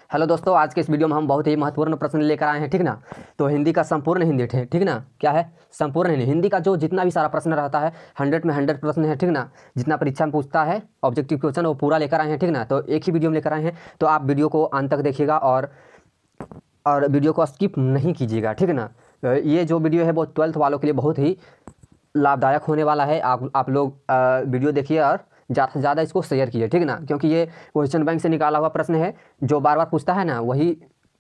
Hello दोस्तों, आज के इस वीडियो में हम बहुत ही महत्वपूर्ण प्रश्न लेकर आए हैं, ठीक ना। तो हिंदी का संपूर्ण हिंदी, ठीक ना, क्या है संपूर्ण हिंदी का जो जितना भी सारा प्रश्न रहता है 100 में 100 प्रश्न है, ठीक ना। जितना परीक्षा में पूछता है ऑब्जेक्टिव क्वेश्चन वो पूरा लेकर आए हैं, ठीक ना। तो एक ही वीडियो में लेकर आए हैं, तो आप वीडियो को अंत तक देखिएगा और वीडियो को स्किप नहीं कीजिएगा, ठीक ना। ये जो वीडियो है वो 12th वालों के लिए बहुत ही लाभदायक होने वाला है। आप लोग वीडियो देखिए और ज़्यादा से ज़्यादा इसको शेयर कीजिए, ठीक ना, क्योंकि ये क्वेश्चन बैंक से निकाला हुआ प्रश्न है, जो बार बार पूछता है ना वही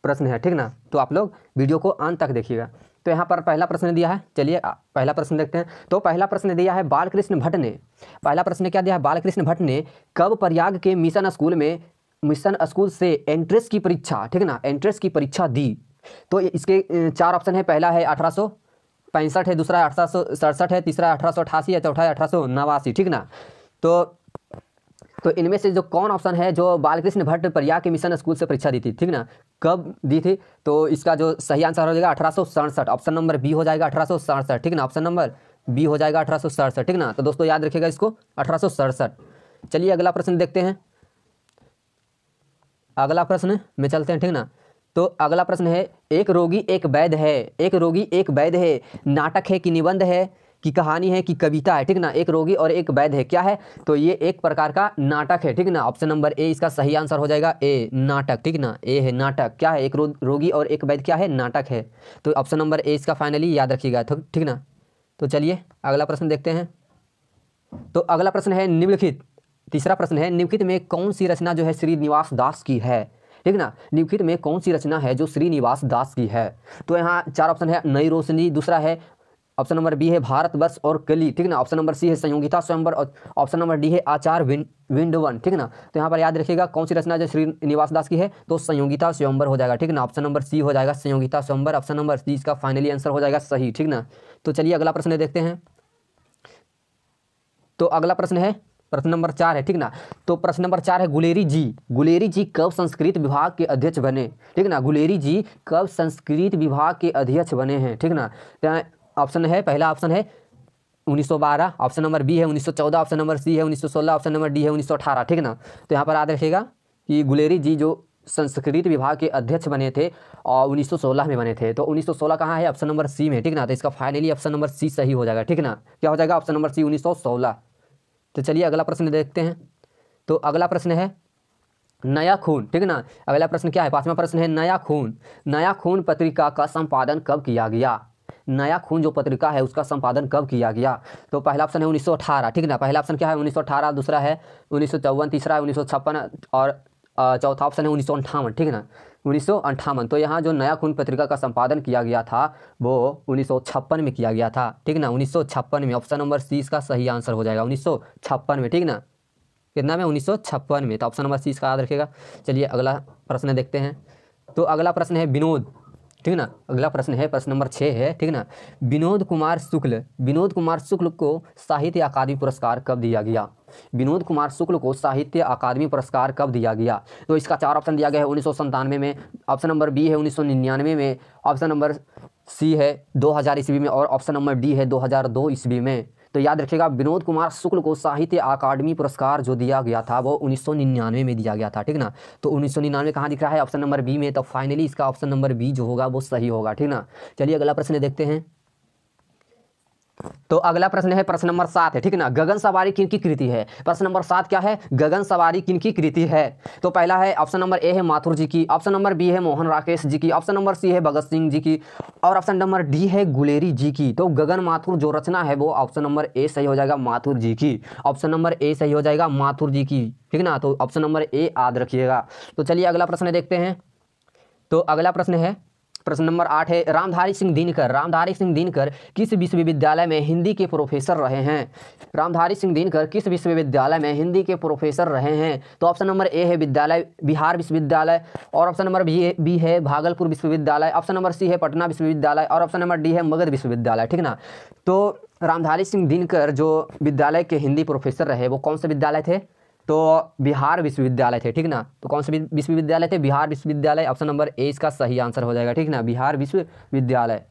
प्रश्न है, ठीक ना। तो आप लोग वीडियो को अंत तक देखिएगा। तो यहाँ पर पहला प्रश्न दिया है, चलिए पहला प्रश्न देखते हैं। तो पहला प्रश्न दिया है बालकृष्ण भट्ट ने, पहला प्रश्न क्या दिया है, बालकृष्ण भट्ट ने कब प्रयाग के मिशन स्कूल से एंट्रेंस की परीक्षा, ठीक ना, एंट्रेंस की परीक्षा दी। तो इसके 4 ऑप्शन है, पहला है 1865 है, दूसरा 1867 है, तीसरा 1888 है, चौथा है 1889, ठीक ना। तो इनमें से जो कौन ऑप्शन है जो बालकृष्ण भट्ट प्रयाग के मिशन स्कूल से परीक्षा दी थी, ठीक ना, कब दी थी, तो इसका जो सही आंसर हो जाएगा 1867, ऑप्शन नंबर बी हो जाएगा 1867, ठीक ना, ऑप्शन नंबर बी हो जाएगा 1867, ठीक ना। तो दोस्तों याद रखिएगा इसको 1867। चलिए अगला प्रश्न देखते हैं, अगला प्रश्न में चलते हैं, ठीक ना। तो अगला प्रश्न है, एक रोगी एक वैद्य है, एक रोगी एक वैद्य है, नाटक है कि निबंध है कि कहानी है कि कविता है, ठीक ना। एक रोगी और एक वैद्य है, क्या है, तो ये एक प्रकार का नाटक है, ठीक ना। ऑप्शन नंबर ए इसका सही आंसर हो जाएगा, ए नाटक, ठीक ना, ए है नाटक। क्या है, एक रोगी और एक वैद्य क्या है, नाटक है। तो ऑप्शन नंबर ए इसका फाइनली याद रखिएगा, ठीक ना। तो चलिए अगला प्रश्न देखते हैं। तो अगला प्रश्न है निम्नलिखित, तीसरा प्रश्न है, निम्नलिखित में कौन सी रचना जो है श्रीनिवास दास की है, ठीक ना। निम्नलिखित में कौन सी रचना है जो श्रीनिवास दास की है। तो यहाँ 4 ऑप्शन है, नई रोशनी, दूसरा है ऑप्शन नंबर बी है भारतवर्ष और कली, ठीक ना, ऑप्शन नंबर सी है संयोगिता स्वयंवर और ऑप्शन नंबर डी है आचार विंडवन, ठीक ना। तो यहाँ पर याद रखिएगा कौन सी रचना जो श्रीनिवास दास की है, तो संयोगिता स्वयंवर हो जाएगा, ठीक ना, ऑप्शन नंबर सी हो जाएगा संयोगिता स्वयंवर, ऑप्शन नंबर सी इसका फाइनली आंसर हो जाएगा सही, ठीक ना। तो चलिए अगला प्रश्न देखते हैं। तो अगला प्रश्न है प्रश्न नंबर 4 है, ठीक ना। तो प्रश्न नंबर 4 है, गुलेरी जी कब संस्कृत विभाग के अध्यक्ष बने, ठीक ना। गुलेरी जी कब संस्कृत विभाग के अध्यक्ष बने हैं, ठीक ना। ऑप्शन है, पहला ऑप्शन है 1912, ऑप्शन नंबर बी है 1914, ऑप्शन नंबर सी है 1916, ऑप्शन नंबर डी है 1918, ठीक ना। तो यहाँ पर याद रखिएगा कि गुलेरी जी जो संस्कृत विभाग के अध्यक्ष बने थे और 1916 में बने थे। तो 1916 कहाँ है, ऑप्शन नंबर सी में, ठीक ना। तो इसका फाइनली ऑप्शन नंबर सी सही हो जाएगा, ठीक ना। क्या हो जाएगा, ऑप्शन नंबर सी 1916। तो चलिए अगला प्रश्न देखते हैं। तो अगला प्रश्न है नया खून, ठीक ना। अगला प्रश्न क्या है, 5वां प्रश्न है, नया खून पत्रिका का संपादन कब किया गया। नया खून जो पत्रिका है उसका संपादन कब किया गया। तो पहला ऑप्शन है 1918, ठीक ना, पहला ऑप्शन क्या है 1918, दूसरा है 1954, तीसरा है 1956 और चौथा ऑप्शन है 1958, ठीक ना, 1958। तो यहाँ जो नया खून पत्रिका का संपादन किया गया था वो 1956 में किया गया था, ठीक ना, 1956 में, ऑप्शन नंबर सी इसका सही आंसर हो जाएगा 1956 में, ठीक ना। कितना में, 1956 में, तो ऑप्शन नंबर सी इसका याद रखेगा। चलिए अगला प्रश्न देखते हैं। तो अगला प्रश्न है विनोद, ठीक ना, अगला प्रश्न है प्रश्न नंबर 6 है, ठीक ना। विनोद कुमार शुक्ल को साहित्य अकादमी पुरस्कार कब दिया गया। विनोद कुमार शुक्ल को साहित्य अकादमी पुरस्कार कब दिया गया। तो इसका 4 ऑप्शन दिया गया है, 1997 में, ऑप्शन नंबर बी है 1999 में, ऑप्शन नंबर सी है 2000 ईस्वी में और ऑप्शन नंबर डी है 2002 ईस्वी में। तो याद रखिएगा विनोद कुमार शुक्ल को साहित्य अकादमी पुरस्कार जो दिया गया था वो 1999 में दिया गया था, ठीक ना। तो 1999 कहाँ दिख रहा है, ऑप्शन नंबर बी में। तो फाइनली इसका ऑप्शन नंबर बी जो होगा वो सही होगा, ठीक ना। चलिए अगला प्रश्न देखते हैं। तो अगला प्रश्न है प्रश्न नंबर 7 है, ठीक ना, गगन सवारी किनकी कृति है। प्रश्न नंबर 7 क्या है, गगन सवारी किनकी कृति है। तो पहला है ऑप्शन नंबर ए है माथुर जी की, ऑप्शन नंबर बी है मोहन राकेश जी की, ऑप्शन नंबर सी है भगत सिंह जी की और ऑप्शन नंबर डी है गुलेरी जी की। तो गगन माथुर जो रचना है वो ऑप्शन नंबर ए सही हो जाएगा, माथुर जी की, ऑप्शन नंबर ए सही हो जाएगा माथुर जी की, ठीक ना। तो ऑप्शन नंबर ए याद रखिएगा। तो चलिए अगला प्रश्न देखते हैं। तो अगला प्रश्न है प्रश्न नंबर 8 है, रामधारी सिंह दिनकर किस विश्वविद्यालय में हिंदी के प्रोफेसर रहे हैं। रामधारी सिंह दिनकर किस विश्वविद्यालय में हिंदी के प्रोफेसर रहे हैं। तो ऑप्शन नंबर ए है बिहार विश्वविद्यालय और ऑप्शन नंबर बी है भागलपुर विश्वविद्यालय, ऑप्शन नंबर सी है पटना विश्वविद्यालय और ऑप्शन नंबर डी है मगध विश्वविद्यालय, ठीक ना। तो रामधारी सिंह दिनकर जो विद्यालय के हिंदी प्रोफेसर रहे वो कौन से विद्यालय थे, तो बिहार विश्वविद्यालय थे, ठीक ना। तो कौन से विश्वविद्यालय थे, बिहार विश्वविद्यालय, ऑप्शन नंबर ए इसका सही आंसर हो जाएगा, ठीक ना, बिहार विश्वविद्यालय।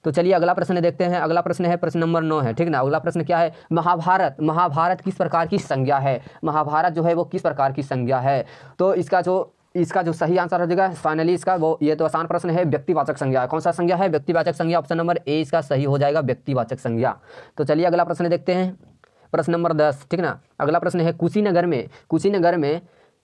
तो चलिए अगला प्रश्न देखते हैं। अगला प्रश्न है प्रश्न नंबर 9 है, ठीक ना। अगला प्रश्न क्या है, महाभारत किस प्रकार की संज्ञा है। महाभारत जो है वो किस प्रकार की संज्ञा है। तो इसका जो इसका जो सही आंसर हो जाएगा फाइनली इसका वो, ये तो आसान प्रश्न है, व्यक्तिवाचक संज्ञा। कौन सा संज्ञा है? व्यक्तिवाचक संज्ञा। ऑप्शन नंबर ए इसका सही हो जाएगा, व्यक्तिवाचक संज्ञा। तो चलिए अगला प्रश्न देखते हैं, प्रश्न नंबर 10, ठीक ना। अगला प्रश्न है कुशीनगर में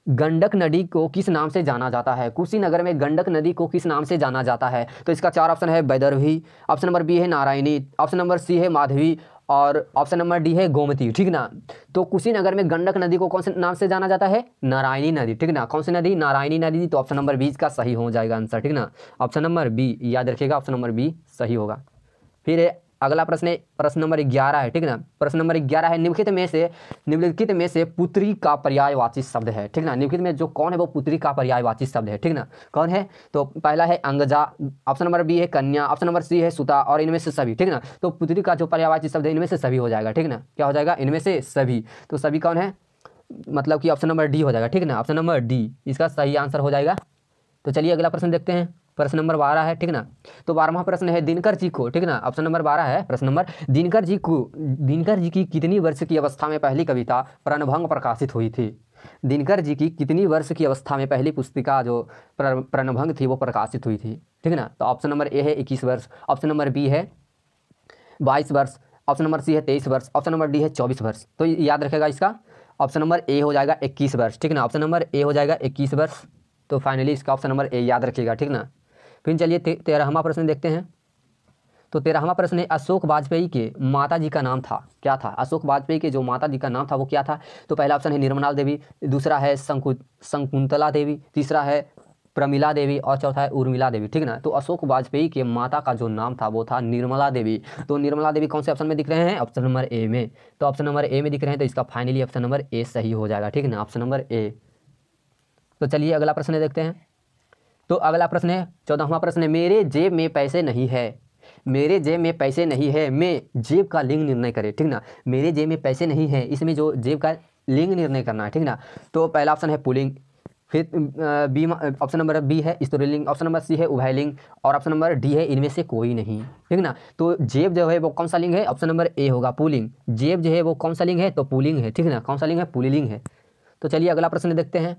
गंडक नदी को किस नाम से जाना जाता है? कुशीनगर में गंडक नदी को किस नाम से जाना जाता है? तो इसका 4 ऑप्शन है, वैदर्भी, ऑप्शन नंबर बी है नारायणी, ऑप्शन नंबर सी है माधवी और ऑप्शन नंबर डी है गोमती, ठीक ना। तो कुशीनगर में गंडक नदी को कौन से नाम से जाना जाता है? नारायणी नदी, ठीक ना। कौन सी नदी? नारायणी नदी। तो ऑप्शन नंबर बी इसका सही हो जाएगा आंसर, ठीक ना। ऑप्शन नंबर बी याद रखिएगा, ऑप्शन नंबर बी सही होगा। फिर अगला प्रश्न है प्रश्न नंबर 11 है, ठीक ना। प्रश्न नंबर 11 है, निम्नलिखित में से पुत्री का पर्यायवाची शब्द है, ठीक ना। निम्नलिखित में जो कौन है वो पुत्री का पर्यायवाची शब्द है, ठीक ना। कौन है? तो पहला है अंगजा, ऑप्शन नंबर बी है कन्या, ऑप्शन नंबर सी है सुता और इनमें से सभी, ठीक ना। तो पुत्री का जो पर्यायवाची शब्द है इनमें से सभी हो जाएगा, ठीक ना। क्या हो जाएगा? इनमें से सभी। तो सभी कौन है? मतलब कि ऑप्शन नंबर डी हो जाएगा, ठीक ना। ऑप्शन नंबर डी इसका सही आंसर हो जाएगा। तो चलिए अगला प्रश्न देखते हैं, प्रश्न नंबर 12 है, ठीक ना। तो 12वां प्रश्न है, दिनकर जी को, ठीक ना। ऑप्शन नंबर 12 है प्रश्न नंबर, दिनकर जी की कितनी वर्ष की अवस्था में पहली कविता प्रणभंग प्रकाशित हुई थी? दिनकर जी की कितनी वर्ष की अवस्था में पहली पुस्तिका जो प्रणभंग थी वो प्रकाशित हुई थी, ठीक ना। तो ऑप्शन नंबर ए है 21 वर्ष, ऑप्शन नंबर बी है 22 वर्ष, ऑप्शन नंबर सी है 23 वर्ष, ऑप्शन नंबर डी है 24 वर्ष। तो याद रखेगा इसका ऑप्शन नंबर ए हो जाएगा 21 वर्ष, ठीक ना। ऑप्शन नंबर ए हो जाएगा 21 वर्ष। तो फाइनली इसका ऑप्शन नंबर ए याद रखिएगा, ठीक ना। फिर चलिए 13वां प्रश्न देखते हैं। तो 13वां प्रश्न है, अशोक वाजपेयी के माता जी का नाम था, क्या था? अशोक वाजपेयी के जो माता जी का नाम था वो क्या था? तो पहला ऑप्शन है निर्मला देवी, दूसरा है शकुंतला देवी, तीसरा है प्रमिला देवी और चौथा है उर्मिला देवी, ठीक ना। तो अशोक वाजपेयी के माता का जो नाम था वो था निर्मला देवी। तो निर्मला देवी कौन से ऑप्शन में दिख रहे हैं? ऑप्शन नंबर ए में। तो ऑप्शन नंबर ए में दिख रहे हैं, तो इसका फाइनली ऑप्शन नंबर ए सही हो जाएगा, ठीक ना। ऑप्शन नंबर ए। तो चलिए अगला प्रश्न देखते हैं। तो अगला प्रश्न है 14वां प्रश्न है, मेरे जेब में पैसे नहीं है, मेरे जेब में पैसे नहीं है, मैं जेब का लिंग निर्णय करे, ठीक ना। मेरे जेब में पैसे नहीं है, इसमें जो जेब का लिंग निर्णय करना है, ठीक ना। तो पहला ऑप्शन है पुल्लिंग, फिर बी ऑप्शन नंबर बी है स्त्रीलिंग, ऑप्शन नंबर सी है उभयलिंग और ऑप्शन नंबर डी है इनमें से कोई नहीं, ठीक ना। तो जेब जो है वो कौन सा लिंग है? ऑप्शन नंबर ए होगा पुल्लिंग। जेब जो है वो कौन सा लिंग है? तो पुल्लिंग है, ठीक ना। कौन सा लिंग है? पुल्लिंग है। तो चलिए अगला प्रश्न देखते हैं,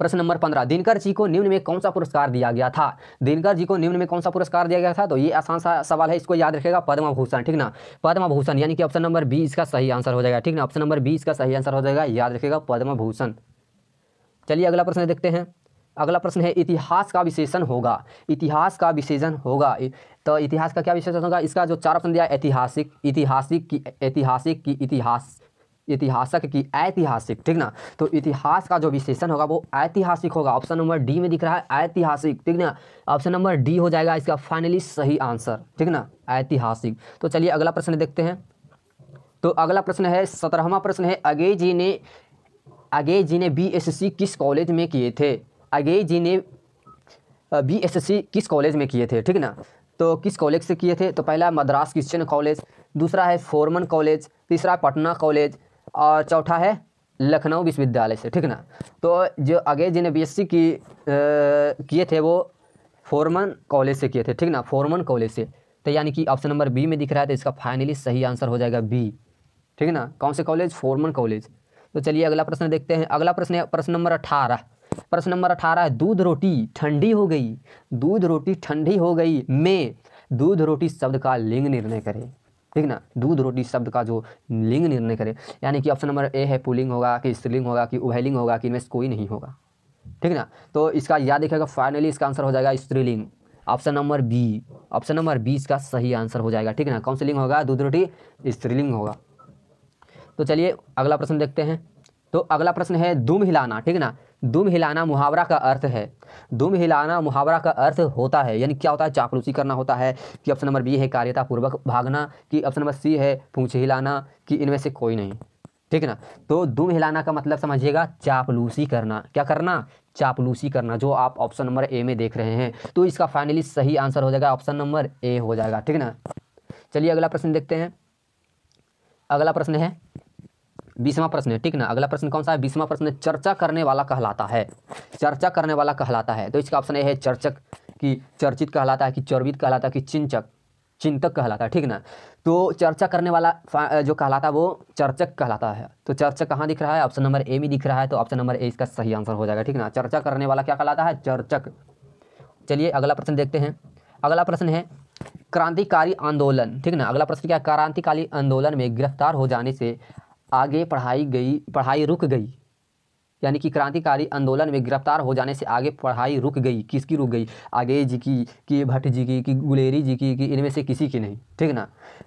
प्रश्न नंबर 15, दिनकर जी को निम्न में कौन सा पुरस्कार दिया गया था? दिनकर जी को निम्न में कौन सा पुरस्कार दिया गया था? तो ये आसान सा सवाल है, इसको याद रखेगा, पद्म भूषण, ठीक ना। पद्म भूषण यानी कि ऑप्शन नंबर बी इसका सही आंसर हो जाएगा, ठीक ना। ऑप्शन नंबर बी इसका सही आंसर हो जाएगा, याद रखेगा पद्म भूषण। चलिए अगला प्रश्न देखते हैं। अगला प्रश्न है, इतिहास का विशेषण होगा, इतिहास का विशेषण होगा। तो इतिहास का क्या विशेषण होगा? इसका जो 4 ऑप्शन दिया, ऐतिहासिक, इतिहासक की ऐतिहासिक, ठीक ना। तो इतिहास का जो विशेषण होगा वो ऐतिहासिक होगा। ऑप्शन नंबर डी में दिख रहा है ऐतिहासिक, ठीक ना। ऑप्शन नंबर डी हो जाएगा इसका फाइनली सही आंसर, ठीक ना, ऐतिहासिक। तो चलिए अगला प्रश्न देखते हैं। तो अगला प्रश्न है 17वां प्रश्न है, अगेय जी ने बीएससी किस कॉलेज में किए थे? अगेय जी ने बीएससी किस कॉलेज में किए थे, ठीक ना। तो किस कॉलेज से किए थे? तो पहला मद्रास क्रिश्चियन कॉलेज, दूसरा है फोरमन कॉलेज, तीसरा पटना कॉलेज और चौथा है लखनऊ विश्वविद्यालय से, ठीक ना। तो जो अगेय जी ने बीएससी किए थे वो फोरमन कॉलेज से किए थे, ठीक ना, फोरमन कॉलेज से। तो यानी कि ऑप्शन नंबर बी में दिख रहा है, तो इसका फाइनली सही आंसर हो जाएगा बी, ठीक है ना। कौन से कॉलेज? Foreman college. तो चलिए अगला प्रश्न देखते हैं। अगला प्रश्न है प्रश्न नंबर 18। प्रश्न नंबर 18 है, दूध रोटी ठंडी हो गई, दूध रोटी ठंडी हो गई में दूध रोटी शब्द का लिंग निर्णय करें, ठीक ना। दूध रोटी शब्द का जो लिंग निर्णय करें, यानी कि ऑप्शन नंबर ए है पुल्लिंग होगा कि स्त्रीलिंग होगा कि उभयलिंग होगा कि इनमें से कोई नहीं होगा, ठीक ना। तो इसका याद रखिएगा, फाइनली इसका आंसर हो जाएगा स्त्रीलिंग। Option number B, option number 20 का सही आंसर हो जाएगा, ठीक ना। कौन सी लिंग होगा? दूध रोटी स्त्रीलिंग होगा। तो चलिए अगला प्रश्न देखते हैं। तो अगला प्रश्न है, दुम हिलाना, ठीक ना। दुम हिलाना मुहावरा का अर्थ है, दुम हिलाना मुहावरा का अर्थ होता है, यानी क्या होता है? चापलूसी करना होता है कि ऑप्शन नंबर बी है कार्यता पूर्वक भागना कि ऑप्शन नंबर सी है पूंछ हिलाना कि इनमें से कोई नहीं, ठीक ना। तो दुम हिलाना का मतलब समझिएगा चापलूसी करना। क्या करना? चापलूसी करना, जो आप ऑप्शन नंबर ए में देख रहे हैं। तो इसका फाइनली सही आंसर हो जाएगा ऑप्शन नंबर ए हो जाएगा, ठीक ना। चलिए अगला प्रश्न देखते हैं। अगला प्रश्न है 20वां प्रश्न है, ठीक ना। अगला प्रश्न कौन सा है? 20वां प्रश्न, चर्चा करने वाला कहलाता है, चर्चा करने वाला कहलाता है। तो इसका ऑप्शन ए है चर्चक कि चर्चित कहलाता है कि चर्वित कहलाता है कि चिंचक, चिंतक कहलाता है, ठीक ना। तो चर्चा करने वाला जो कहलाता है वो चर्चक कहलाता है। तो चर्चक कहाँ दिख रहा है? ऑप्शन नंबर ए में दिख रहा है, तो ऑप्शन नंबर ए इसका सही आंसर हो जाएगा, ठीक ना। चर्चा करने वाला क्या कहलाता है? चर्चक। चलिए अगला प्रश्न देखते हैं। अगला प्रश्न है क्रांतिकारी आंदोलन, ठीक ना। अगला प्रश्न क्या है? क्रांतिकारी आंदोलन में गिरफ्तार हो जाने से आगे पढ़ाई रुक गई, यानी कि क्रांतिकारी आंदोलन में गिरफ्तार हो जाने से आगे पढ़ाई रुक गई। किसकी रुक गई? आगे जी की, कि भट्ट जी की, कि गुलेरी जी की, कि इनमें से किसी की नहीं, ठीक ना।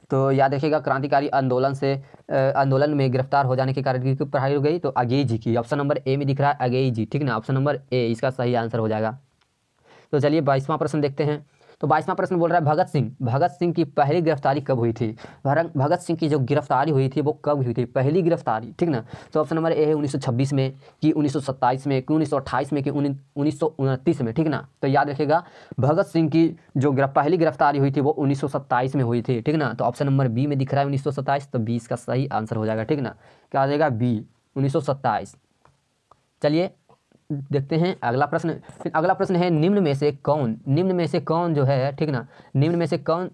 तो याद रखिएगा क्रांतिकारी आंदोलन में गिरफ्तार हो जाने के कारण की पढ़ाई रुक गई, तो आगे जी की। ऑप्शन नंबर ए में दिख रहा है आगे जी, ठीक ना। ऑप्शन नंबर ए इसका सही आंसर हो जाएगा। तो चलिए 22वां प्रश्न देखते हैं। तो 22वां प्रश्न बोल रहा है भगत सिंह की पहली गिरफ्तारी कब हुई थी? भगत सिंह की जो गिरफ्तारी हुई थी वो कब हुई थी? पहली गिरफ्तारी, ठीक ना। तो ऑप्शन नंबर ए है 1926 में, कि 1927 में, कि 1928 में, कि 1929 में, ठीक ना। तो याद रखिएगा भगत सिंह की जो पहली गिरफ्तारी हुई थी वो 1927 में हुई थी, ठीक ना। तो ऑप्शन नंबर बी में दिख रहा है 1927, तो 20 का सही आंसर हो जाएगा, ठीक ना। क्या आ जाएगा? बी 1927। चलिए देखते हैं अगला प्रश्न। फिर अगला प्रश्न है निम्न में से कौन जो है, ठीक ना, निम्न में से कौन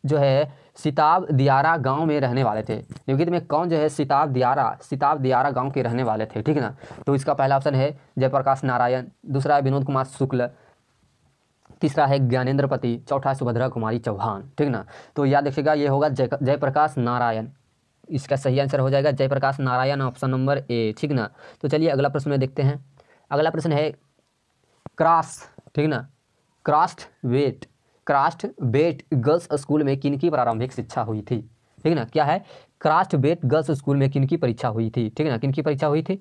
जो है सिताब दियारा गांव में रहने वाले थे? निम्नलिखित में कौन जो है सिताब दियारा गांव के रहने वाले थे, ठीक ना। तो इसका पहला ऑप्शन है जयप्रकाश नारायण, दूसरा है विनोद कुमार शुक्ल, तीसरा है ज्ञानेंद्र पति, चौथा है सुभद्रा कुमारी चौहान, ठीक ना। तो याद रखिएगा ये होगा जयप्रकाश नारायण, इसका सही आंसर हो जाएगा Jayaprakash Narayan, option number A, ठीक ना। तो चलिए अगला प्रश्न में देखते हैं। अगला प्रश्न है ठीक ना, क्रास्ट बेट गर्ल्स स्कूल में किनकी प्रारंभिक शिक्षा हुई थी? ठीक ना, क्या है? क्रास्ट बेट गर्ल्स स्कूल में किनकी परीक्षा हुई थी? ठीक ना, किनकी परीक्षा हुई थी?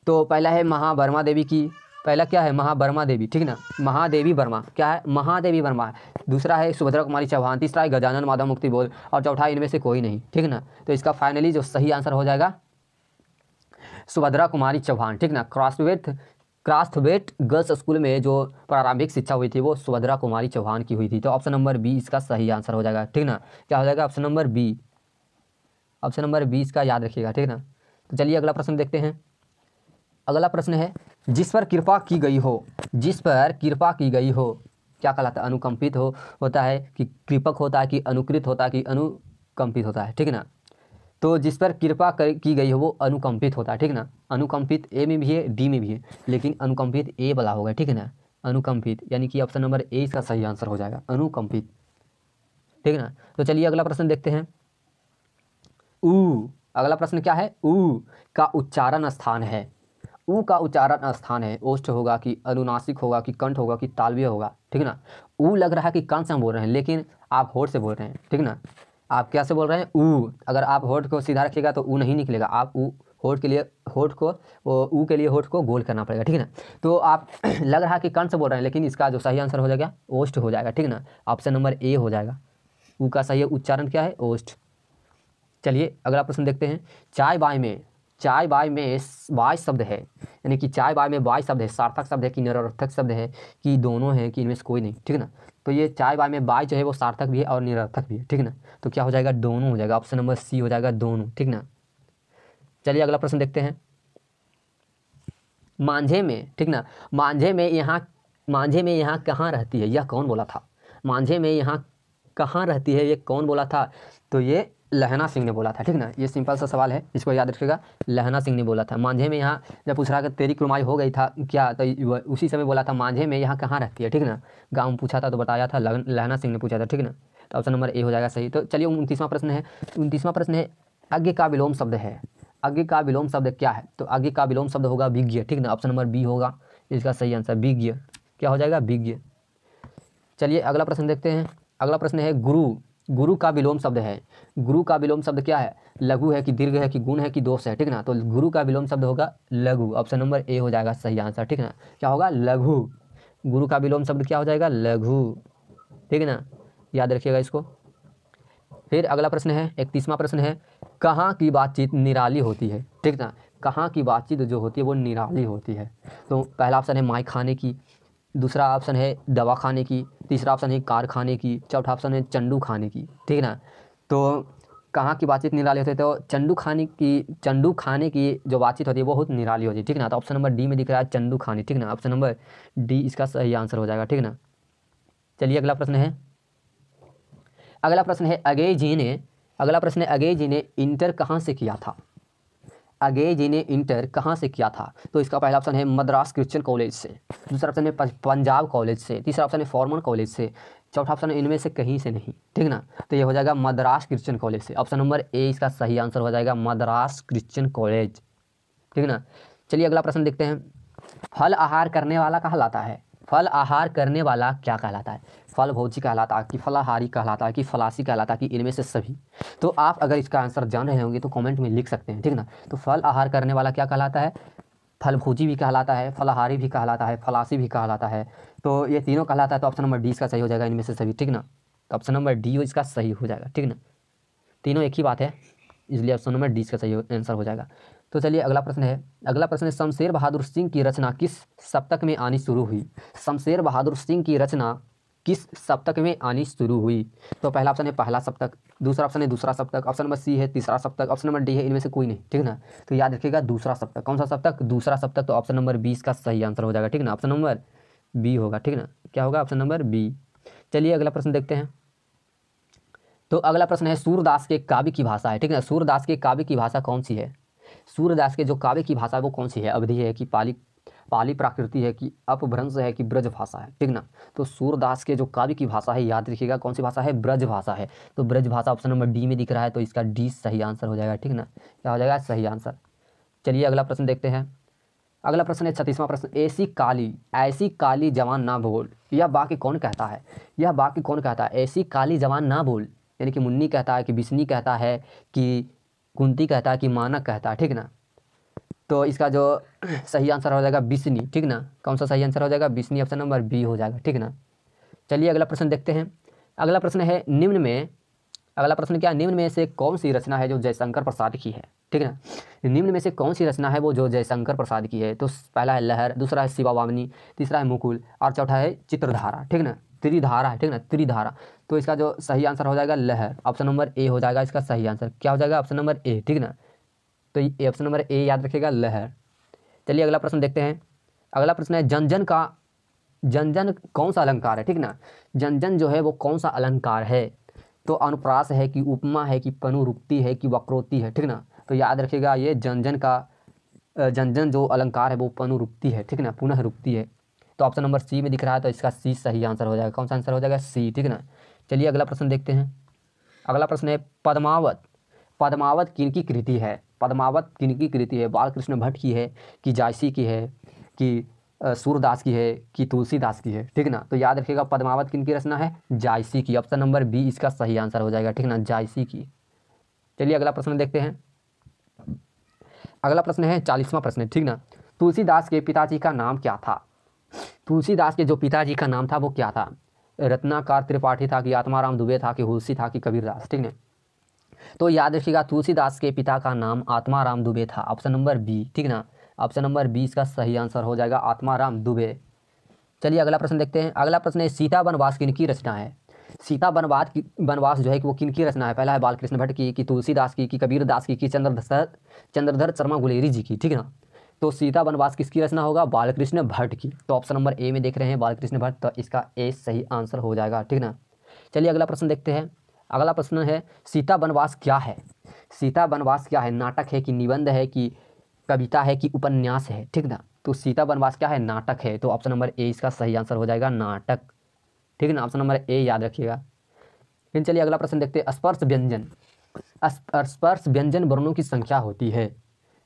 तो पहला है महाबर्मा देवी की, पहला क्या है? महाबर्मा देवी, ठीक ना, महादेवी वर्मा, क्या है? महादेवी वर्मा। दूसरा है सुभद्रा कुमारी चौहान, तीसरा है गजानन माधव मुक्ति बोल, और चौथा इनमें से कोई नहीं, ठीक ना। तो इसका फाइनली जो सही आंसर हो जाएगा सुभद्रा कुमारी चौहान, ठीक ना। क्रास्थवेट गर्ल्स स्कूल में जो प्रारंभिक शिक्षा हुई थी वो सुभद्रा कुमारी चौहान की हुई थी। तो ऑप्शन नंबर बी इसका सही आंसर हो जाएगा, ठीक ना। क्या हो जाएगा? Option number B, option number 20 का याद रखिएगा, ठीक ना। तो चलिए अगला प्रश्न देखते हैं। अगला प्रश्न है जिस पर कृपा की गई हो, क्या कहलाता है? अनुकंपित होता है, कि कृपक होता है, कि अनुकृत होता है, कि अनुकंपित होता है, ठीक ना। तो जिस पर कृपा की गई हो वो अनुकंपित होता है, ठीक ना। अनुकंपित ए में भी है, डी में भी है, लेकिन अनुकंपित ए वाला होगा, ठीक है ना। अनुकंपित यानी कि ऑप्शन नंबर ए इसका सही आंसर हो जाएगा, अनुकंपित, ठीक है ना। तो चलिए अगला प्रश्न देखते हैं। अगला प्रश्न क्या है? का उच्चारण स्थान है, का उच्चारण स्थान है, ओष्ठ होगा, कि अनुनासिक होगा, कि कंठ होगा, कि तालव्य होगा, ठीक है ना। लग रहा है कि कान से हम बोल रहे हैं, लेकिन आप होठ से बोल रहे हैं, ठीक ना। आप क्या से बोल रहे हैं? अगर आप होठ को सीधा रखिएगा तो नहीं निकलेगा, आप होठ के लिए होठ को गोल करना पड़ेगा, ठीक है ना। तो आप लग रहा है कि कान से बोल रहे हैं, लेकिन इसका जो सही आंसर हो जाएगा ओष्ठ हो जाएगा, ठीक ना। ऑप्शन नंबर ए हो जाएगा। का सही उच्चारण क्या है? ओष्ठ। चलिए अगला प्रश्न देखते हैं। चाय बाय में बाय शब्द है, यानी कि चाय बाय में बाय शब्द है, सार्थक शब्द है, कि निरर्थक शब्द है, कि दोनों है, कि इनमें से कोई नहीं, ठीक ना। तो ये चाय बाय में बाय जो है वो सार्थक भी है और निरर्थक भी है, ठीक ना। तो क्या हो जाएगा? दोनों हो जाएगा, ऑप्शन नंबर सी हो जाएगा, दोनों, ठीक ना। चलिए अगला प्रश्न देखते हैं। मांझे में, ठीक ना, मांझे में यहाँ कहाँ रहती है? यह कौन बोला था? मांझे में यहाँ कहाँ रहती है, ये कौन बोला था? तो ये लहना सिंह ने बोला था, ठीक ना। ये सिंपल सा सवाल है, इसको याद रखिएगा, लहना सिंह ने बोला था। मांझे में यहाँ, जब पूछ रहा कि तेरी कुमाई हो गई था क्या, तो उसी समय बोला था मांझे में यहाँ कहाँ रहती है, ठीक ना। गाँव में पूछा था तो बताया था, लहना सिंह ने पूछा था, ठीक ना। तो ऑप्शन नंबर ए हो जाएगा सही। तो चलिए 29वां प्रश्न है आगे का विलोम शब्द है, आगे का विलोम शब्द क्या है? तो आगे का विलोम शब्द होगा विज्ञ, ठीक ना। ऑप्शन नंबर बी होगा इसका सही आंसर, विज्ञ। क्या हो जाएगा? विज्ञ। चलिए अगला प्रश्न देखते हैं। अगला प्रश्न है गुरु का विलोम शब्द है, गुरु का विलोम शब्द क्या है? लघु है, कि दीर्घ है, कि गुण है, कि दोष है, ठीक ना। तो गुरु का विलोम शब्द होगा लघु, ऑप्शन नंबर ए हो जाएगा सही आंसर, ठीक ना। क्या होगा? लघु। गुरु का विलोम शब्द क्या हो जाएगा? लघु, ठीक है ना, याद रखिएगा इसको। फिर अगला प्रश्न है 31वां प्रश्न है कहाँ की बातचीत निराली होती है, ठीक ना। कहाँ की बातचीत जो होती है वो निराली होती है। तो पहला ऑप्शन है माय खाने की, दूसरा ऑप्शन है दवा खाने की, तीसरा ऑप्शन है कारखाने की, चौथा ऑप्शन है चंडू खाने की, ठीक है ना। तो कहाँ की बातचीत निराली होती है? तो चंडू खाने की जो बातचीत होती है वो बहुत निराली होती है, ठीक ना। तो ऑप्शन नंबर डी में दिख रहा है चंडू खाने, ठीक ना। ऑप्शन नंबर डी इसका सही आंसर हो जाएगा, ठीक ना। चलिए अगला प्रश्न है। अगला प्रश्न है अगेय जी ने इंटर कहाँ से किया था? अगेय जी ने इंटर कहाँ से किया था? तो इसका पहला ऑप्शन है मद्रास क्रिश्चियन कॉलेज से, दूसरा ऑप्शन है पंजाब कॉलेज से, तीसरा ऑप्शन है फॉर्मन कॉलेज से, चौथा ऑप्शन है इनमें से कहीं से नहीं, ठीक ना। तो ये हो जाएगा मद्रास क्रिश्चियन कॉलेज से। ऑप्शन नंबर ए इसका सही आंसर हो जाएगा, मद्रास क्रिश्चियन कॉलेज, ठीक ना। चलिए अगला प्रश्न देखते हैं। फल आहार करने वाला कहलाता है? फल आहार करने वाला क्या कहलाता है? फल भोजी कहलाता है कि फलाहारी कहलाता है कि फलासी कहलाता है कि इनमें से सभी? तो आप अगर इसका आंसर जान रहे होंगे तो कमेंट में लिख सकते हैं, ठीक ना। तो फल आहार करने वाला क्या कहलाता है? फल भोजी भी कहलाता है, फलाहारी भी कहलाता है, फलासी भी कहलाता है। तो ये तीनों कहलाता है, तो ऑप्शन नंबर डी इसका सही हो जाएगा, इनमें से सभी, ठीक ना। तो ऑप्शन नंबर डी इसका सही हो जाएगा, ठीक ना। तीनों एक ही बात है, इसलिए ऑप्शन नंबर डी इसका सही आंसर हो जाएगा। तो चलिए अगला प्रश्न है शमशेर बहादुर सिंह की रचना किस शतक में आनी शुरू हुई? शमशेर बहादुर सिंह की रचना किस शतक में आनी शुरू हुई? तो पहला ऑप्शन है पहला शतक, दूसरा ऑप्शन है दूसरा शतक, ऑप्शन नंबर सी है तीसरा शतक, ऑप्शन नंबर डी है इनमें से कोई नहीं, ठीक ना। तो याद रखिएगा दूसरा शतक। कौन सा शतक? दूसरा शतक। तो ऑप्शन नंबर 20 का सही आंसर हो जाएगा, ठीक ना। ऑप्शन नंबर बी होगा, ठीक ना। क्या होगा? Option number B. चलिए अगला प्रश्न देखते हैं। तो अगला प्रश्न है सूरदास के काव्य की भाषा है, ठीक है। सूरदास के काव्य की भाषा कौन सी है? सूरदास के जो काव्य की भाषा है वो कौन सी है? अवधी है कि पाली प्राकृति है कि अपभ्रंश है कि ब्रज भाषा है, ठीक ना। तो सूरदास के जो काव्य की भाषा है, याद रखिएगा कौन सी भाषा है? ब्रज भाषा है। तो ब्रज भाषा ऑप्शन नंबर डी में दिख रहा है, तो इसका डी सही आंसर हो जाएगा, ठीक ना। क्या हो जाएगा? सही आंसर। चलिए अगला प्रश्न देखते हैं। अगला प्रश्न है 36वां प्रश्न। ऐसी काली जवान ना बोल, यह वाक्य कौन कहता है? यह वाक्य कौन कहता है? ऐसी काली जवान ना बोल, यानी कि मुन्नी कहता है कि बिस्नी कहता है कि कुंती कहता है कि मानक कहता है, ठीक ना। तो इसका जो सही आंसर हो जाएगा बिस्नी, ठीक ना। कौन सा सही आंसर हो जाएगा? बिस्नी, ऑप्शन नंबर बी हो जाएगा, ठीक ना। चलिए अगला प्रश्न देखते हैं। अगला प्रश्न है निम्न में से कौन सी रचना है जो जयशंकर प्रसाद की है, ठीक है ना। निम्न में से कौन सी रचना है वो जो जयशंकर प्रसाद की है? तो पहला है लहर, दूसरा है शिवावामनी, तीसरा है मुकुल और चौथा है चित्रधारा, ठीक ना। त्रिधारा है, ठीक ना, त्रिधारा। तो इसका जो सही आंसर हो जाएगा लहर, ऑप्शन नंबर ए हो जाएगा इसका सही आंसर। क्या हो जाएगा? ऑप्शन नंबर ए, ठीक ना। तो ये ऑप्शन नंबर ए याद रखिएगा, लहर। चलिए अगला प्रश्न देखते हैं। अगला प्रश्न है जनजन कौन सा अलंकार है, ठीक ना। जनजन जो है वो कौन सा अलंकार है? तो अनुप्रास है कि उपमा है कि पनुरुक्ति है कि वक्रोक्ति है, ठीक ना। तो याद रखिएगा ये जनजन जो अलंकार है वो पनुरुक्ति है, ठीक ना, पुनः रुक्ति है। तो ऑप्शन नंबर सी में दिख रहा है, तो इसका सी सही आंसर हो जाएगा। कौन सा आंसर हो जाएगा? सी, ठीक ना। चलिए अगला प्रश्न देखते हैं। अगला प्रश्न है पद्मावत किनकी कृति है? पद्मावत किनकी कृति है? बालकृष्ण भट्ट की है कि जायसी की है कि सूरदास की है कि तुलसीदास की है, ठीक ना। तो याद रखिएगा पद्मावत किनकी रचना है? जायसी की। ऑप्शन नंबर बी इसका सही आंसर हो जाएगा, ठीक ना, जायसी की। चलिए अगला प्रश्न देखते हैं। अगला प्रश्न है 40वां प्रश्न, ठीक ना। तुलसीदास के पिताजी का नाम क्या था? तुलसीदास के जो पिताजी का नाम था वो क्या था? रत्नाकर त्रिपाठी था कि आत्माराम दुबे था कि हुलसी था कि कबीरदास, ठीक है। तो याद रखिएगा तुलसीदास के पिता का नाम आत्माराम दुबे था, ऑप्शन नंबर बी, ठीक ना। ऑप्शन नंबर बी इसका सही आंसर हो जाएगा, आत्माराम दुबे। चलिए अगला प्रश्न देखते हैं। अगला प्रश्न है सीता वनवास किनकी रचना है? सीता वनवास जो है कि वो किनकी रचना है? पहला है बालकृष्ण भट्ट की कि तुलसीदास की कि कबीरदास की कि चंद्रधर शर्मा गुलेरी जी की, ठीक है ना। तो सीता वनवास किसकी रचना होगा? बालकृष्ण भट्ट की। तो ऑप्शन नंबर ए में देख रहे हैं बालकृष्ण भट्ट, तो इसका ए सही आंसर हो जाएगा, ठीक ना। चलिए अगला प्रश्न देखते हैं। अगला प्रश्न है सीता वनवास क्या है? सीता वनवास क्या है? नाटक है कि निबंध है कि कविता है कि उपन्यास है, ठीक ना। तो सीता वनवास क्या है? नाटक है। तो ऑप्शन नंबर ए इसका सही आंसर हो जाएगा, नाटक, ठीक है ना। ऑप्शन नंबर ए याद रखिएगा। फिर चलिए अगला प्रश्न देखते हैं। स्पर्श व्यंजन वर्णों की संख्या होती है।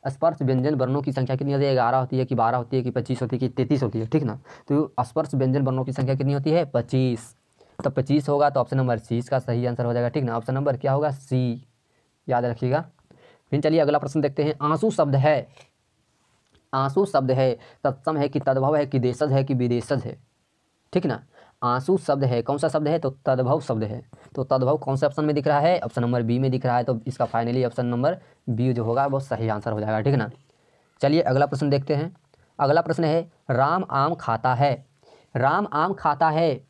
स्पर्श व्यंजन वर्णों की संख्या कितनी होती है? 11 होती है कि 12 होती है कि 25 होती है कि 33 होती है, ठीक ना। तो स्पर्श व्यंजन वर्णों की संख्या कितनी होती है? 25। तो 25 होगा, तो ऑप्शन नंबर सी इसका सही आंसर हो जाएगा, ठीक ना। ऑप्शन नंबर क्या होगा? सी, याद रखिएगा। फिर चलिए अगला प्रश्न देखते हैं। आंसू शब्द है तत्सम है कि तद्भव है कि देशज है कि विदेशज है, ठीक ना। आंसू शब्द है, कौन सा शब्द है? तो तद्भव शब्द है। तो तद्भव कौन सा ऑप्शन में दिख रहा है? ऑप्शन नंबर बी में दिख रहा है, तो इसका फाइनली ऑप्शन नंबर बी जो होगा वो सही आंसर हो जाएगा, ठीक ना। चलिए अगला प्रश्न देखते हैं। अगला प्रश्न है राम आम खाता है। राम आम खाता है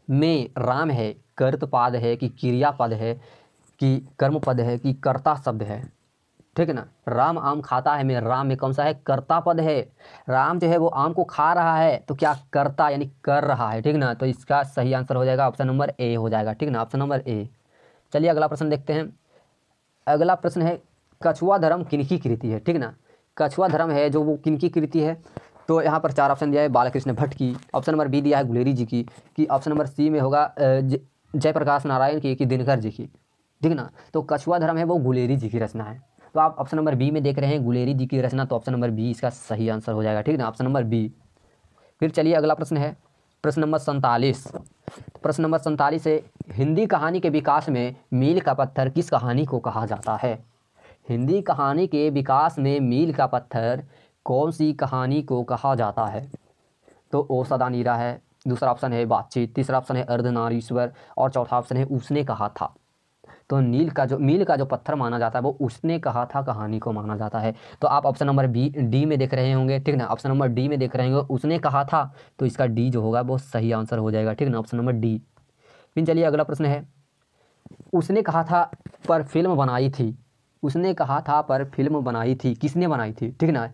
में राम है कर्तपाद है कि क्रियापद है कि कर्मपद है कि कर्ता शब्द है? ठीक है ना। राम आम खाता है में राम में कौन सा है, कर्ता पद है। राम जो है वो आम को खा रहा है तो क्या करता यानी कर रहा है, ठीक ना। तो इसका सही आंसर हो जाएगा ऑप्शन नंबर ए हो जाएगा, ठीक ना, ऑप्शन नंबर ए। चलिए अगला प्रश्न देखते हैं। अगला प्रश्न है कछुआ धर्म किनकी कृति है, ठीक ना। कछुआ धर्म है जो वो किनकी कृति है, तो यहाँ पर 4 ऑप्शन दिया है, बालकृष्ण भट्ट की, ऑप्शन नंबर बी दिया है गुलेरी जी की, कि ऑप्शन नंबर सी में होगा जयप्रकाश नारायण की, कि दिनकर जी की, ठीक ना। तो कछुआ धर्म है वो गुलेरी जी की रचना है। तो आप ऑप्शन नंबर बी में देख रहे हैं गुलेरी जी की रचना, तो ऑप्शन नंबर बी इसका सही आंसर हो जाएगा, ठीक ना, ऑप्शन नंबर बी। फिर चलिए अगला प्रश्न है प्रश्न नंबर 47। प्रश्न नंबर 47 है हिंदी कहानी के विकास में मील का पत्थर किस कहानी को कहा जाता है। हिंदी कहानी के विकास में मील का पत्थर कौन सी कहानी को कहा जाता है। तो ओ सदा नीरा है, दूसरा ऑप्शन है बातचीत, तीसरा ऑप्शन है अर्धनारीश्वर, और चौथा ऑप्शन है उसने कहा था। तो मील का जो पत्थर माना जाता है वो उसने कहा था कहानी को माना जाता है। तो आप ऑप्शन नंबर डी में देख रहे होंगे, ठीक ना, ऑप्शन नंबर डी में देख रहे होंगे उसने कहा था, तो इसका डी जो होगा वो सही आंसर हो जाएगा, ठीक ना, ऑप्शन नंबर डी। फिर चलिए अगला प्रश्न है उसने कहा था पर फिल्म बनाई थी। उसने कहा था पर फिल्म बनाई थी, किसने बनाई थी, ठीक ना।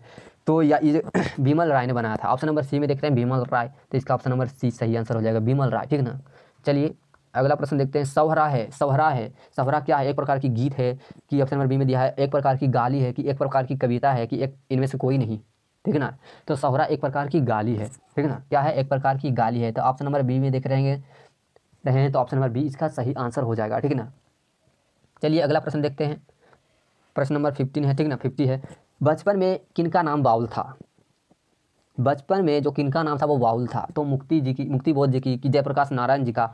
तो या ये बिमल राय ने बनाया था, ऑप्शन नंबर सी में देख रहे हैं बिमल राय, तो इसका ऑप्शन नंबर सी सही आंसर हो जाएगा, बिमल राय, ठीक ना। चलिए अगला प्रश्न देखते हैं। सवहरा है, सवहरा है, सवहरा क्या है, एक प्रकार की गीत है, कि ऑप्शन नंबर बी में दिया है एक प्रकार की गाली है, कि एक प्रकार की कविता है, कि एक इनमें से कोई नहीं, ठीक है ना। तो सवहरा एक प्रकार की गाली है, ठीक है ना, क्या है, एक प्रकार की गाली है। तो ऑप्शन नंबर बी में देख रहे हैं तो ऑप्शन नंबर बी इसका सही आंसर हो जाएगा, ठीक है ना। चलिए अगला प्रश्न देखते हैं। प्रश्न नंबर 15 है, ठीक ना, 50 है बचपन में किनका नाम बाउल था। बचपन में जो किनका नाम था वो बाउल था। तो मुक्ति बोध जी की, जयप्रकाश नारायण जी का,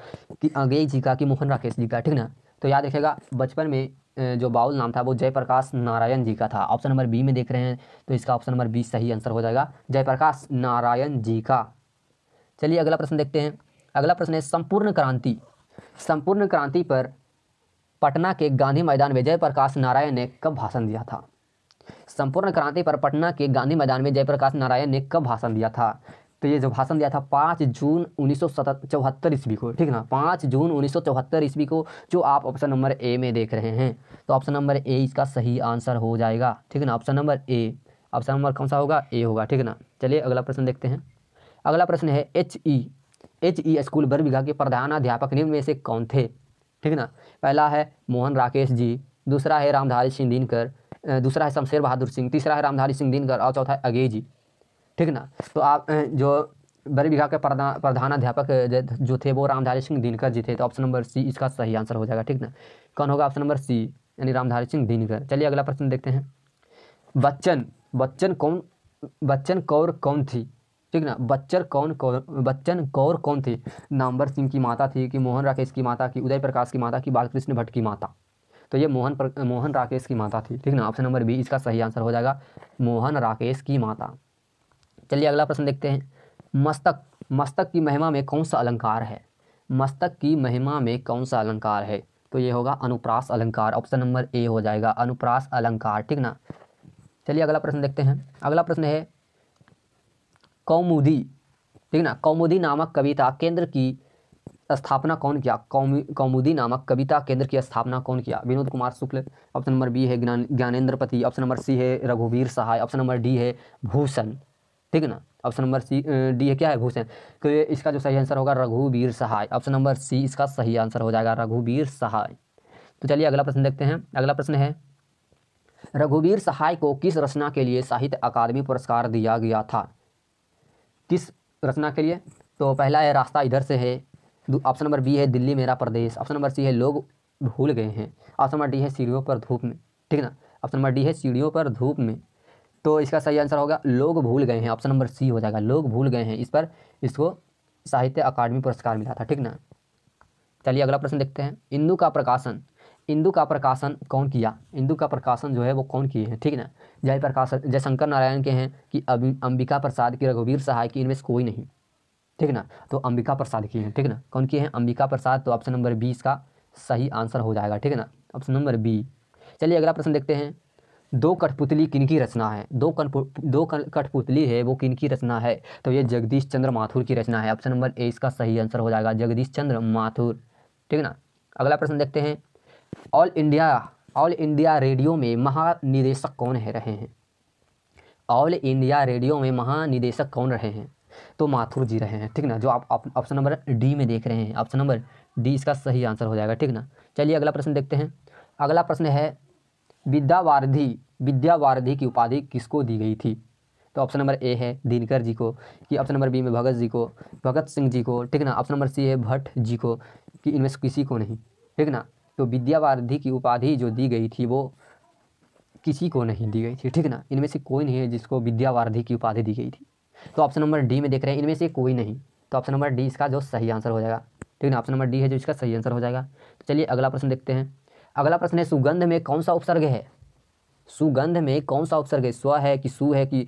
कि अंग्रेज जी का, कि मोहन राकेश जी का, ठीक ना। तो याद रखिएगा बचपन में जो बाउल नाम था वो जयप्रकाश नारायण जी का था। ऑप्शन नंबर बी में देख रहे हैं तो इसका ऑप्शन नंबर बी सही आंसर हो जाएगा, जयप्रकाश नारायण जी का। चलिए अगला प्रश्न देखते हैं। अगला प्रश्न है संपूर्ण क्रांति। संपूर्ण क्रांति पर पटना के गांधी मैदान में जयप्रकाश नारायण ने कब भाषण दिया था। संपूर्ण क्रांति पर पटना के गांधी मैदान में जयप्रकाश नारायण ने कब भाषण दिया था। तो ये जो भाषण दिया था 5 जून 1974 ईस्वी को, ठीक ना, 5 जून 1974 ईस्वी को, जो आप ऑप्शन नंबर ए में देख रहे हैं। तो ऑप्शन नंबर ए इसका सही आंसर हो जाएगा, ठीक है ना, ऑप्शन नंबर ए। ऑप्शन नंबर कौन सा होगा, ए होगा, ठीक है ना। चलिए अगला प्रश्न देखते हैं। अगला प्रश्न है एच ई स्कूल बरबीघा के प्रधानाध्यापक निम्न में से कौन थे, ठीक ना। पहला है मोहन राकेश जी, दूसरा है रामधारी सिंह दिनकर, दूसरा है शमशेर बहादुर सिंह, तीसरा है रामधारी सिंह दिनकर, और चौथा है अगेय जी, ठीक ना। तो आप जो बरबीघा के प्रधानाध्यापक जो थे वो रामधारी सिंह दिनकर जी थे। तो ऑप्शन नंबर सी इसका सही आंसर हो जाएगा, ठीक ना। कौन होगा, ऑप्शन नंबर सी यानी रामधारी सिंह दिनकर। चलिए अगला प्रश्न देखते हैं। बच्चन कौर कौन थी, ठीक ना। बच्चन कौर कौन थी। नामवर सिंह की माता थी, कि मोहन राकेश की माता, की उदय प्रकाश की माता, की बालकृष्ण भट्ट की माता। तो ये मोहन राकेश की माता थी, ठीक ना, ऑप्शन नंबर बी इसका सही आंसर हो जाएगा, मोहन राकेश की माता। चलिए अगला प्रश्न देखते हैं। मस्तक की महिमा में कौन सा अलंकार है। मस्तक की महिमा में कौन सा अलंकार है। तो ये होगा अनुप्रास अलंकार, ऑप्शन नंबर ए हो जाएगा, अनुप्रास अलंकार, ठीक ना। चलिए अगला प्रश्न देखते हैं। अगला प्रश्न है कौमुदी, ठीक ना, कौमुदी नामक कविता केंद्र की स्थापना कौन किया। कौमुदी नामक कविता केंद्र की स्थापना कौन किया। Vinod Kumar Shukla, option number B है ज्ञानेंद्र पति, ऑप्शन नंबर सी है रघुवीर सहाय, ऑप्शन नंबर डी है भूषण, ठीक ना, ऑप्शन नंबर सी डी है क्या है, भूषण। तो ये इसका जो सही आंसर होगा रघुवीर सहाय, ऑप्शन नंबर सी इसका सही आंसर हो जाएगा, रघुवीर सहाय। तो चलिए अगला प्रश्न देखते हैं। अगला प्रश्न है रघुवीर सहाय को किस रचना के लिए साहित्य अकादमी पुरस्कार दिया गया था। किस रचना के लिए। तो पहला है रास्ता इधर से है, ऑप्शन नंबर बी है दिल्ली मेरा प्रदेश, ऑप्शन नंबर सी है लोग भूल गए हैं, ऑप्शन नंबर डी है सीढ़ियों पर धूप में, ठीक ना, ऑप्शन नंबर डी है सीढ़ियों पर धूप में। तो इसका सही आंसर होगा लोग भूल गए हैं, ऑप्शन नंबर सी हो जाएगा, लोग भूल गए हैं। इस पर इसको साहित्य अकादमी पुरस्कार मिला था, ठीक ना। चलिए अगला प्रश्न देखते हैं। इंदु का प्रकाशन कौन किया। इंदु का प्रकाशन जो है वो कौन किए हैं, ठीक ना। जयशंकर नारायण के हैं, कि अंबिका प्रसाद की, रघुवीर सहाय की, इनमें से कोई नहीं, ठीक ना। तो अंबिका प्रसाद की हैं, ठीक ना, कौन किए हैं, अंबिका प्रसाद। तो ऑप्शन नंबर बी इसका सही आंसर हो जाएगा, ठीक है ना, ऑप्शन नंबर बी। चलिए अगला प्रश्न देखते हैं। दो कठपुतली किनकी रचना है। दो कठपुतली है वो किनकी रचना है। तो ये जगदीश चंद्र माथुर की रचना है, ऑप्शन नंबर ए इसका सही आंसर हो जाएगा, जगदीश चंद्र माथुर, ठीक है ना। अगला प्रश्न देखते हैं। All India all India radio में महानिदेशक कौन है रहे हैं? ऑल इंडिया रेडियो में महानिदेशक कौन रहे हैं? तो माथुर जी रहे हैं, ठीक ना, जो आप ऑप्शन नंबर डी में देख रहे हैं। ऑप्शन नंबर डी इसका सही आंसर हो जाएगा, ठीक ना। चलिए अगला प्रश्न देखते हैं। अगला प्रश्न है विद्यावारिधि की उपाधि किसको दी गई थी? तो ऑप्शन नंबर ए है दिनकर जी को, कि ऑप्शन नंबर बी में भगत जी को, भगत सिंह जी को, ठीक ना। ऑप्शन नंबर सी है भट्ट जी को, कि इनमें से किसी को नहीं, ठीक ना। तो विद्यावारिधि की उपाधि जो दी गई थी वो किसी को नहीं दी गई थी, ठीक ना। इनमें से कोई नहीं है जिसको विद्यावारिधि की उपाधि दी गई थी। तो ऑप्शन नंबर डी में देख रहे हैं इनमें से कोई नहीं, तो ऑप्शन नंबर डी इसका जो सही आंसर हो जाएगा, ठीक ना। ऑप्शन नंबर डी है जो इसका सही आंसर हो जाएगा। तो चलिए अगला प्रश्न देखते हैं। अगला प्रश्न है सुगंध में कौन सा उपसर्ग है? सुगंध में कौन सा उपसर्ग है? स्व है कि सु है कि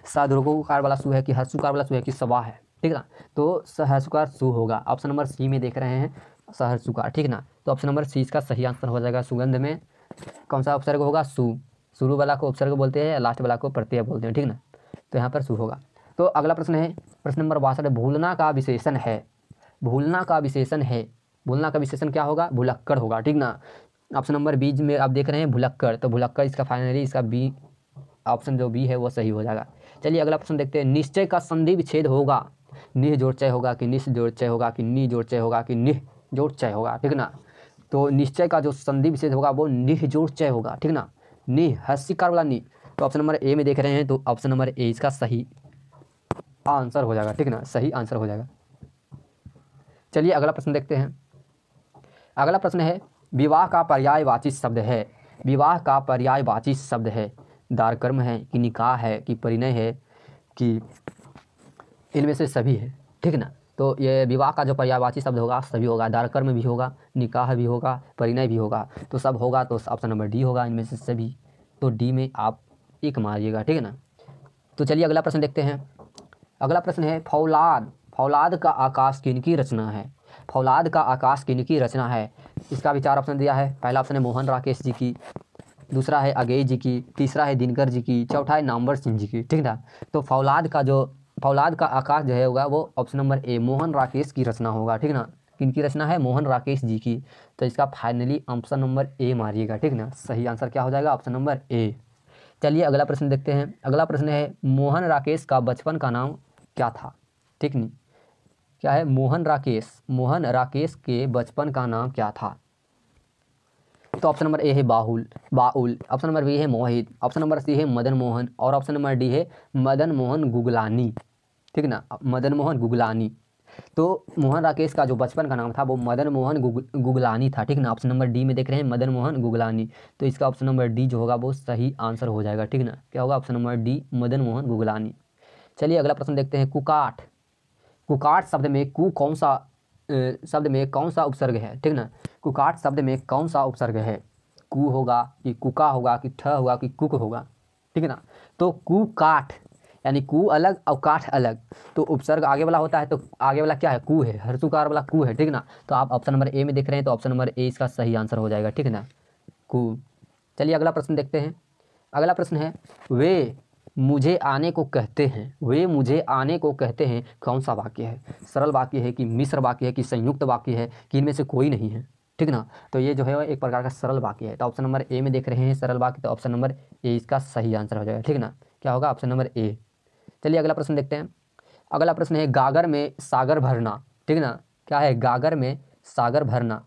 साधुकार वाला सु है कि हर्षुकार वाला सु है कि सवा है, ठीक ना। तो सहर्षुकार सु होगा। ऑप्शन नंबर सी में देख रहे हैं सहर्षुकार, ठीक ना। तो ऑप्शन नंबर सी इसका सही आंसर हो जाएगा। सुगंध में कौन सा उपसर्ग होगा? सु। शुरू वाला को उपसर्ग बोलते हैं, लास्ट वाला को प्रत्यय बोलते हैं, ठीक ना। तो यहाँ पर सु होगा। तो अगला प्रश्न है प्रश्न नंबर 62, भूलना का विशेषण है। भूलना का विशेषण है, भूलना का विशेषण क्या होगा? भुलक्कड़ होगा, ठीक ना। ऑप्शन नंबर बी में आप देख रहे हैं भुलक्कड़, तो भुलक्कड़ इसका फाइनली इसका बी ऑप्शन जो बी है वो सही हो जाएगा। चलिए अगला प्रश्न देखते हैं। निश्चय का संधि विच्छेद होगा, निह जोड़ चय होगा कि निस जोड़ चय होगा कि नी जोड़ चय होगा कि निह जोड़ चय होगा, ठीक ना। तो निश्चय का जो संधि विच्छेद होगा वो निह जोड़ चय होगा, ठीक ना। निह हस्सीकार वाला नी, तो ऑप्शन नंबर ए में देख रहे हैं, तो ऑप्शन नंबर ए इसका सही आंसर हो जाएगा, ठीक ना, सही आंसर हो जाएगा। चलिए अगला प्रश्न देखते हैं। अगला प्रश्न है विवाह का पर्यायवाची शब्द है। विवाह का पर्यायवाची शब्द है, दारकर्म है कि निकाह है कि परिणय है कि इनमें से सभी है, ठीक ना। तो ये विवाह का जो पर्यायवाची शब्द होगा सभी होगा, दारकर्म भी होगा, निकाह भी होगा, परिणय भी होगा, तो सब होगा, तो ऑप्शन नंबर डी होगा इनमें से सभी। तो डी में आप एक मारिएगा, ठीक है ना। तो चलिए अगला प्रश्न देखते हैं। अगला प्रश्न है फौलाद, फौलाद का आकाश किनकी रचना है? फौलाद का आकाश किनकी रचना है? इसका भी 4 ऑप्शन दिया है। पहला ऑप्शन है मोहन राकेश जी की, दूसरा है अगेय जी की, तीसरा है दिनकर जी की, चौथा है नामवर सिंह जी की, ठीक ना। तो फौलाद का आकाश जो है होगा वो ऑप्शन नंबर ए मोहन राकेश की रचना होगा, ठीक ना। किनकी रचना है? मोहन राकेश जी की। तो इसका फाइनली ऑप्शन नंबर ए मारिएगा, ठीक ना। सही आंसर क्या हो जाएगा? ऑप्शन नंबर ए। चलिए अगला प्रश्न देखते हैं। अगला प्रश्न है मोहन राकेश का बचपन का नाम क्या था? ठीक नहीं, क्या है? मोहन राकेश के बचपन का नाम क्या था? तो ऑप्शन नंबर ए है बाहुल बाउल, ऑप्शन नंबर बी है मोहित, ऑप्शन नंबर सी है मदन मोहन और ऑप्शन नंबर डी है मदन मोहन गुगलानी, ठीक ना, मदन मोहन गुगलानी। तो मोहन राकेश का जो बचपन का नाम था वो मदन मोहन गुगलानी था, ठीक ना। ऑप्शन नंबर डी में देख रहे हैं मदन मोहन गुगलानी, तो इसका ऑप्शन नंबर डी जो होगा वो सही आंसर हो जाएगा, ठीक ना। क्या होगा? Option number D Madan Mohan Guglani. चलिए अगला प्रश्न देखते हैं। कुकाठ, कुकाठ शब्द में कु कौन सा शब्द में कौन सा उपसर्ग है? ठीक ना, कुकाठ शब्द में कौन सा उपसर्ग है? कु होगा कि कुका होगा कि ठ होगा कि कुक होगा, ठीक है ना। तो कु काठ यानी कु अलग और काठ अलग, तो उपसर्ग आगे वाला होता है, तो आगे वाला क्या है? कु है, हर्षुकार वाला कु है, ठीक ना। तो आप ऑप्शन नंबर ए में देख रहे हैं, तो ऑप्शन नंबर ए इसका सही आंसर हो जाएगा, ठीक है ना, कु। चलिए अगला प्रश्न देखते हैं। अगला प्रश्न है वे मुझे आने को कहते हैं, वे मुझे आने को कहते हैं कौन सा वाक्य है? सरल वाक्य है कि मिश्र वाक्य है कि संयुक्त वाक्य है कि इनमें से कोई नहीं है, ठीक ना। तो ये जो है एक प्रकार का सरल वाक्य है, तो ऑप्शन नंबर ए में देख रहे हैं सरल वाक्य, तो ऑप्शन नंबर ए इसका सही आंसर हो जाएगा, ठीक ना। क्या होगा? ऑप्शन नंबर ए। चलिए अगला प्रश्न देखते हैं। अगला प्रश्न है गागर में सागर भरना, ठीक ना। क्या है? गागर में सागर भरना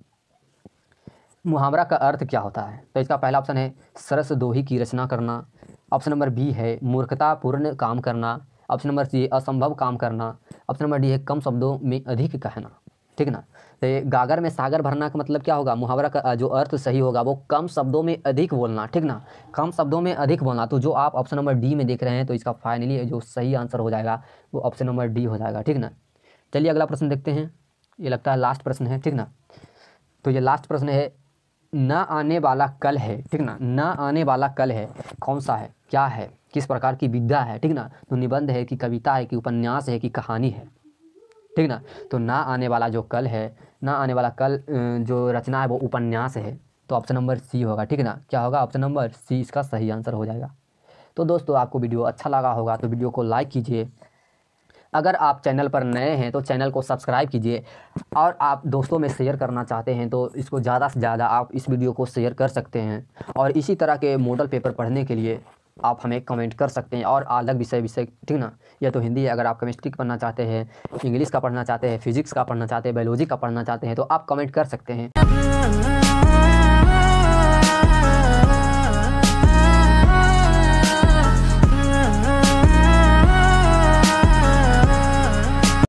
मुहावरा का अर्थ क्या होता है? तो इसका पहला ऑप्शन है सरस दोही की रचना करना, ऑप्शन नंबर बी है मूर्खतापूर्ण काम करना, ऑप्शन नंबर सी असंभव काम करना, ऑप्शन नंबर डी है कम शब्दों में अधिक कहना, ठीक ना। तो ये गागर में सागर भरना का मतलब क्या होगा? मुहावरा का जो अर्थ सही होगा वो कम शब्दों में अधिक बोलना, ठीक ना, कम शब्दों में अधिक बोलना। तो जो आप ऑप्शन नंबर डी में देख रहे हैं, तो इसका फाइनली जो सही आंसर हो जाएगा वो ऑप्शन नंबर डी हो जाएगा, ठीक ना। चलिए अगला प्रश्न देखते हैं। ये लगता है लास्ट प्रश्न है, ठीक ना। तो ये लास्ट प्रश्न है न आने वाला कल है, ठीक ना, न आने वाला कल है कौन सा है? क्या है? किस प्रकार की विद्या है, ठीक ना। तो निबंध है कि कविता है कि उपन्यास है कि कहानी है, ठीक ना। तो ना आने वाला जो कल है, ना आने वाला कल जो रचना है वो उपन्यास है, तो ऑप्शन नंबर सी होगा, ठीक ना। क्या होगा? ऑप्शन नंबर सी इसका सही आंसर हो जाएगा। तो दोस्तों आपको वीडियो अच्छा लगा होगा तो वीडियो को लाइक कीजिए, अगर आप चैनल पर नए हैं तो चैनल को सब्सक्राइब कीजिए, और आप दोस्तों में शेयर करना चाहते हैं तो इसको ज़्यादा से ज़्यादा आप इस वीडियो को शेयर कर सकते हैं। और इसी तरह के मॉडल पेपर पढ़ने के लिए आप हमें कमेंट कर सकते हैं, और अलग विषय ठीक ना, या तो हिंदी है, अगर आप केमिस्ट्री का पढ़ना चाहते हैं, इंग्लिश का पढ़ना चाहते हैं, फिजिक्स का पढ़ना चाहते हैं, बायोलॉजी का पढ़ना चाहते हैं, तो आप कमेंट कर सकते हैं।